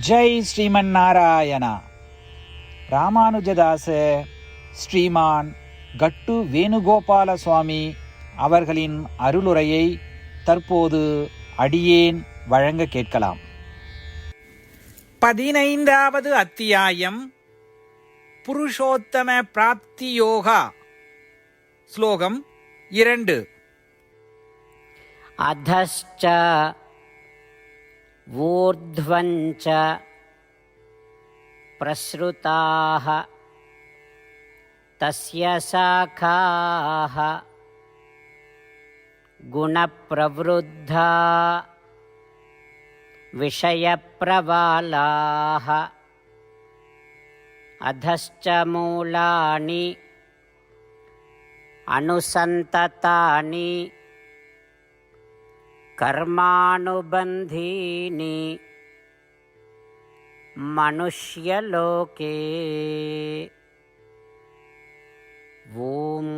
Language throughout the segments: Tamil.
ஜெய் ஸ்ரீமன் நாராயணா. ராமானுஜதாச ஸ்ரீமான் கட்டு வேணுகோபால சுவாமி அவர்களின் அருளுரையை தற்போது அடியேன் வழங்க கேட்கலாம். 15வது அத்தியாயம் புருஷோத்தம பிராப்தி யோகா. ஸ்லோகம் 2. அதஸ்ச ஊர்த்வஞ்ச பிரஸ்ருதாः தஸ்ய சாகாः குணப்ரவருத்தா விஷயப்ரவாலாः அதஸ்ச மூலானி அனுசந்ததானி கர்மானுபந்தீனி மனுஷ்யலோகே. ஓம்.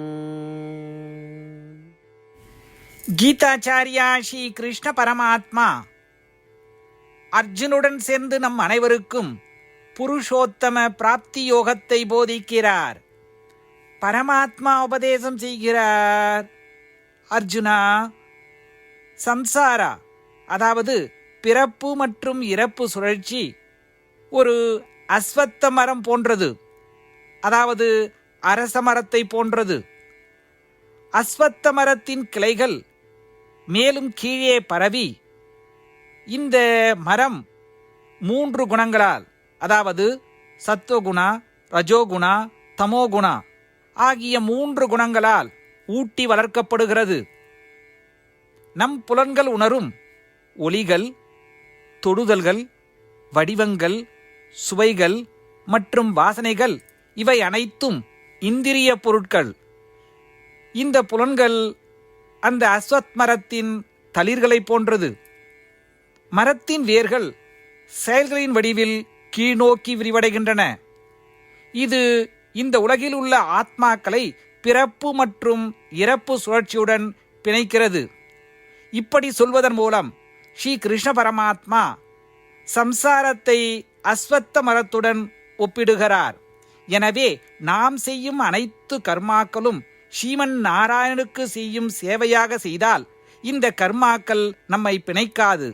கீதாச்சாரியா ஸ்ரீ கிருஷ்ண பரமாத்மா அர்ஜுனுடன் சேர்ந்து நம் அனைவருக்கும் புருஷோத்தம பிராப்தி யோகத்தை போதிக்கிறார். பரமாத்மா உபதேசம் செய்கிறார். அர்ஜுனா, சம்சாரா அதாவது பிறப்பு மற்றும் இறப்பு சுழற்சி ஒரு அஸ்வத்த மரம் போன்றது, அதாவது அரச மரத்தை போன்றது. அஸ்வத்த மரத்தின் கிளைகள் மேலும் கீழே பரவி இந்த மரம் 3 குணங்களால், அதாவது சத்துவகுணா, ரஜோகுணா, தமோகுணா ஆகிய 3 குணங்களால் ஊட்டி வளர்க்கப்படுகிறது. நம் புலன்கள் உணரும் ஒலிகள், தொடுதல்கள், வடிவங்கள், சுவைகள் மற்றும் வாசனைகள் இவை அனைத்தும் இந்திரிய பொருட்கள். இந்த புலன்கள் அந்த அஸ்வத் மரத்தின் தளிர்களை போன்றது. மரத்தின் வேர்கள் செயல்களின் வடிவில் கீழ்நோக்கி விரிவடைகின்றன. இது இந்த உலகில் உள்ள ஆத்மாக்களை பிறப்பு மற்றும் இறப்பு சுழற்சியுடன் பிணைக்கிறது. இப்படி சொல்வதன் மூலம் ஸ்ரீ கிருஷ்ண பரமாத்மா சம்சாரத்தை அஸ்வத்த மரத்துடன் ஒப்பிடுகிறார். எனவே நாம் செய்யும் அனைத்து கர்மாக்களும் ஸ்ரீமன் நாராயணனுக்கு செய்யும் சேவையாக செய்தால் இந்த கர்மாக்கள் நம்மை பிணைக்காது.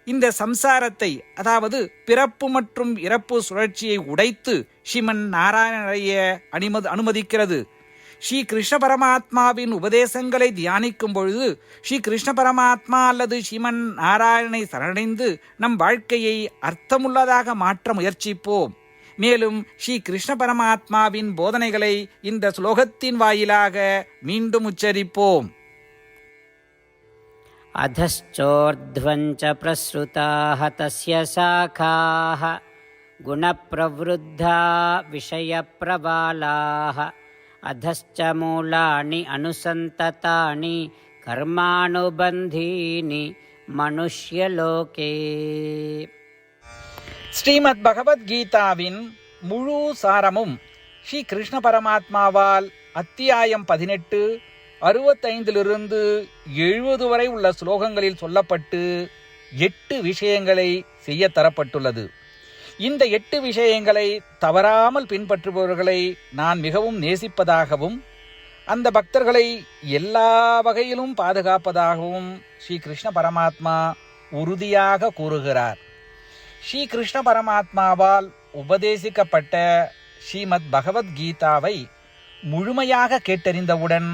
இந்த சம்சாரத்தை, அதாவது பிறப்பு மற்றும் இறப்பு சுழற்சியை உடைத்து ஸ்ரீமன் நாராயணனைய அனுமதிக்கிறது. ஸ்ரீ கிருஷ்ண பரமாத்மாவின் உபதேசங்களை தியானிக்கும் பொழுது ஸ்ரீ கிருஷ்ண பரமாத்மா அல்லது ஸ்ரீமன் நாராயணனை சரணடைந்து நம் வாழ்க்கையை அர்த்தமுள்ளதாக மாற்ற முயற்சிப்போம். மேலும் ஸ்ரீ கிருஷ்ண பரமாத்மாவின் போதனைகளை இந்த ஸ்லோகத்தின் வாயிலாக மீண்டும் உச்சரிப்போம். அதஸ்சோர்த்வஞ்ச பிரஸ்ருதாः தஸ்ய சாகாः குணப்ரவருத்தா விஷயப்ரவாலாः அதஸ்ச மூலானி அனுசந்ததானி கர்மானுபந்தீனி மனுஷ்யலோகே. ஸ்ரீமத் பகவத்கீதாவின் முழு சாரமும் ஸ்ரீ கிருஷ்ண பரமாத்மாவால் அத்தியாயம் 18 65 70 வரை உள்ள ஸ்லோகங்களில் சொல்லப்பட்டு 8 விஷயங்களை செய்ய தரப்பட்டுள்ளது. இந்த 8 விஷயங்களை தவறாமல் பின்பற்றுபவர்களை நான் மிகவும் நேசிப்பதாகவும் அந்த பக்தர்களை எல்லா வகையிலும் பாதுகாப்பதாகவும் ஸ்ரீ கிருஷ்ண பரமாத்மா உறுதியாக கூறுகிறார். ஸ்ரீ கிருஷ்ண பரமாத்மாவால் உபதேசிக்கப்பட்ட ஸ்ரீமத் பகவத்கீதாவை முழுமையாக கேட்டறிந்தவுடன்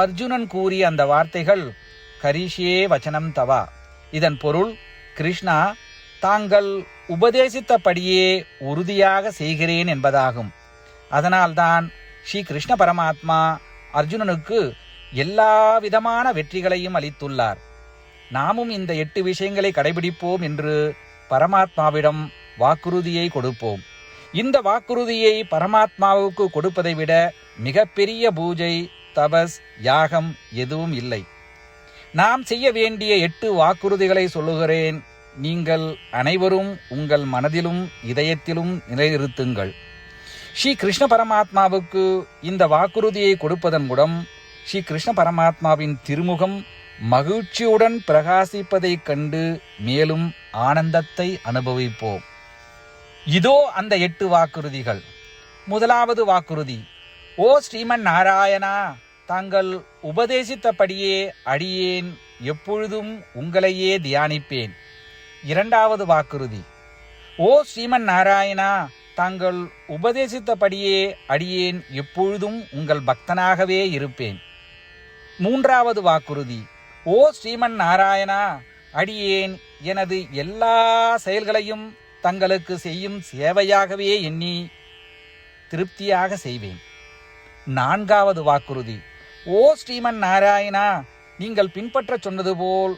அர்ஜுனன் கூறிய அந்த வார்த்தைகள் கரிஷ்யே வச்சனம் தவா. இதன் பொருள், கிருஷ்ணா, தாங்கள் உபதேசித்தபடியே உறுதியாக செய்கிறேன் என்பதாகும். அதனால்தான் ஸ்ரீ கிருஷ்ண பரமாத்மா அர்ஜுனனுக்கு எல்லா விதமான வெற்றிகளையும் அளித்துள்ளார். நாமும் இந்த 8 விஷயங்களை கடைபிடிப்போம் என்று பரமாத்மாவிடம் வாக்குறுதியை கொடுப்போம். இந்த வாக்குறுதியை பரமாத்மாவுக்கு கொடுப்பதை விட மிகப்பெரிய பூஜை, தபஸ், யாகம் எதுவும் இல்லை. நாம் செய்ய வேண்டிய 8 வாக்குறுதிகளை சொல்லுகிறேன். நீங்கள் அனைவரும் உங்கள் மனதிலும் இதயத்திலும் நிலைநிறுத்துங்கள். ஸ்ரீ கிருஷ்ண பரமாத்மாவுக்கு இந்த வாக்குறுதியை கொடுப்பதன் மூலம் ஸ்ரீ கிருஷ்ண பரமாத்மாவின் திருமுகம் மகிழ்ச்சியுடன் பிரகாசிப்பதைக் கண்டு மேலும் ஆனந்தத்தை அனுபவிப்போம். இதோ அந்த 8 வாக்குறுதிகள். முதலாவது வாக்குறுதி: ஓ ஸ்ரீமன் நாராயணா, தாங்கள் உபதேசித்தபடியே அடியேன் எப்பொழுதும் உங்களையே தியானிப்பேன். இரண்டாவது வாக்குறுதி: ஓ ஸ்ரீமன் நாராயணா, தாங்கள் உபதேசித்தபடியே அடியேன் எப்பொழுதும் உங்கள் பக்தனாகவே இருப்பேன். மூன்றாவது வாக்குறுதி: ஓ ஸ்ரீமன் நாராயணா, அடியேன் எனது எல்லா செயல்களையும் தங்களுக்கு செய்யும் சேவையாகவே எண்ணி திருப்தியாக செய்வேன். நான்காவது வாக்குறுதி: ஓ ஸ்ரீமன் நாராயணா, நீங்கள் பின்பற்ற சொன்னது போல்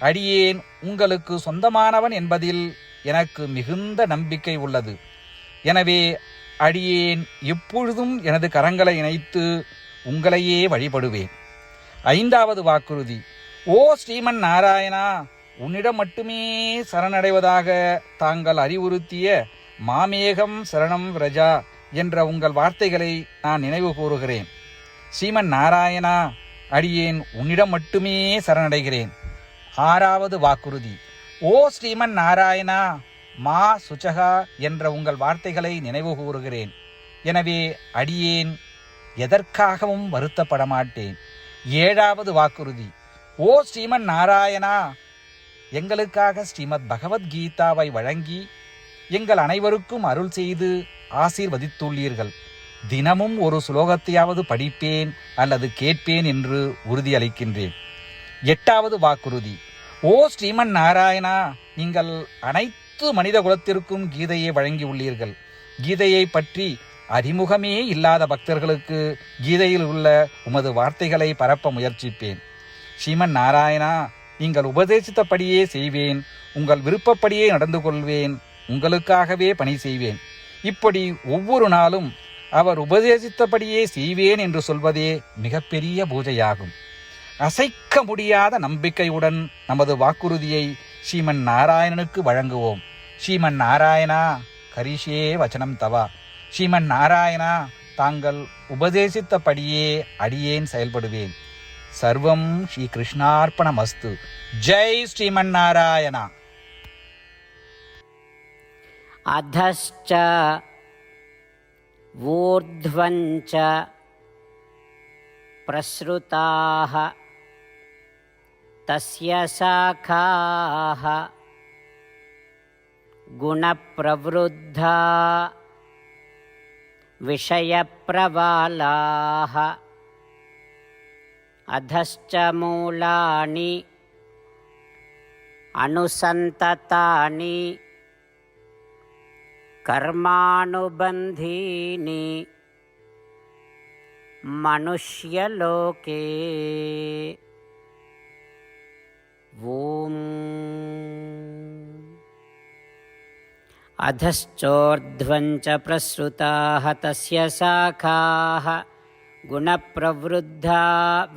அடியேன் உங்களுக்கு சொந்தமானவன் என்பதில் எனக்கு மிகுந்த நம்பிக்கை உள்ளது. எனவே அடியேன் எப்பொழுதும் எனது கரங்களை இணைத்து உங்களையே வழிபடுவேன். ஐந்தாவது வாக்குறுதி: ஓ ஸ்ரீமன் நாராயணா, உன்னிடம் மட்டுமே சரணடைவதாக தாங்கள் அறிவுறுத்திய மாமேகம் சரணம் விரஜா என்ற உங்கள் வார்த்தைகளை நான் நினைவு கூறுகிறேன். ஸ்ரீமன் நாராயணா, அடியேன் உன்னிடம் மட்டுமே சரணடைகிறேன். ஆறாவது வாக்குறுதி: ஓ ஸ்ரீமன் நாராயணா, மா சுச்சகா என்ற உங்கள் வார்த்தைகளை நினைவு கூறுகிறேன். எனவே அடியேன் எதற்காகவும் வருத்தப்பட மாட்டேன். ஏழாவது வாக்குறுதி: ஓ ஸ்ரீமன் நாராயணா, எங்களுக்காக ஸ்ரீமத் பகவத்கீதாவை வழங்கி எங்கள் அனைவருக்கும் அருள் செய்து ஆசீர்வதித்துள்ளீர்கள். தினமும் ஒரு சுலோகத்தையாவது படிப்பேன் அல்லது கேட்பேன் என்று உறுதியளிக்கின்றேன். எட்டாவது வாக்குறுதி: ஓ ஸ்ரீமன் நாராயணா, நீங்கள் அனைத்து மனித குலத்திற்கும் கீதையை வழங்கியுள்ளீர்கள். கீதையை பற்றி அறிமுகமே இல்லாத பக்தர்களுக்கு கீதையில் உள்ள உமது வார்த்தைகளை பரப்ப முயற்சிப்பேன். ஸ்ரீமன் நாராயணா, நீங்கள் உபதேசித்தபடியே செய்வேன். உங்கள் விருப்பப்படியே நடந்து கொள்வேன். உங்களுக்காகவே பணி செய்வேன். இப்படி ஒவ்வொரு நாளும் அவர் உபதேசித்தபடியே செய்வேன் என்று சொல்வதே மிகப்பெரிய பூஜையாகும். அசைக்க முடியாத நம்பிக்கையுடன் நமது வாக்குறுதியை ஸ்ரீமன் நாராயணனுக்கு வழங்குவோம். ஸ்ரீமன் நாராயணா, கரிஷே வச்சனம் தவா. ஸ்ரீமன் நாராயணா, தாங்கள் உபதேசித்தபடியே அடியேன் செயல்படுவேன். சர்வம் ஸ்ரீ கிருஷ்ணார்ப்பணமஸ்து. ஜெய் ஸ்ரீமன் நாராயணா. அதஸ்ச ஊர்த்வஞ்ச பிரஸ்ருதாः தஸ்ய சாகாः குணப்ரவருத்தா விஷயப்பிரவாலாः அதஸ்ச மூலானி அனுசந்ததானி கர்மானுபந்தீனி மனுஷ்யலோகே. ஓம் அதஸ்சோர்த்வஞ்ச பிரஸ்ருதாः தஸ்ய சாகாः குணப்ரவருத்தா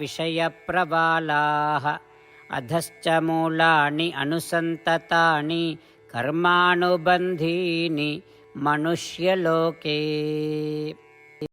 விஷயப்பிரவாலாः அதஸ்ச மூலானி அனுசந்ததானி கர்மானுபந்தீனி மனுஷ்யலோகே.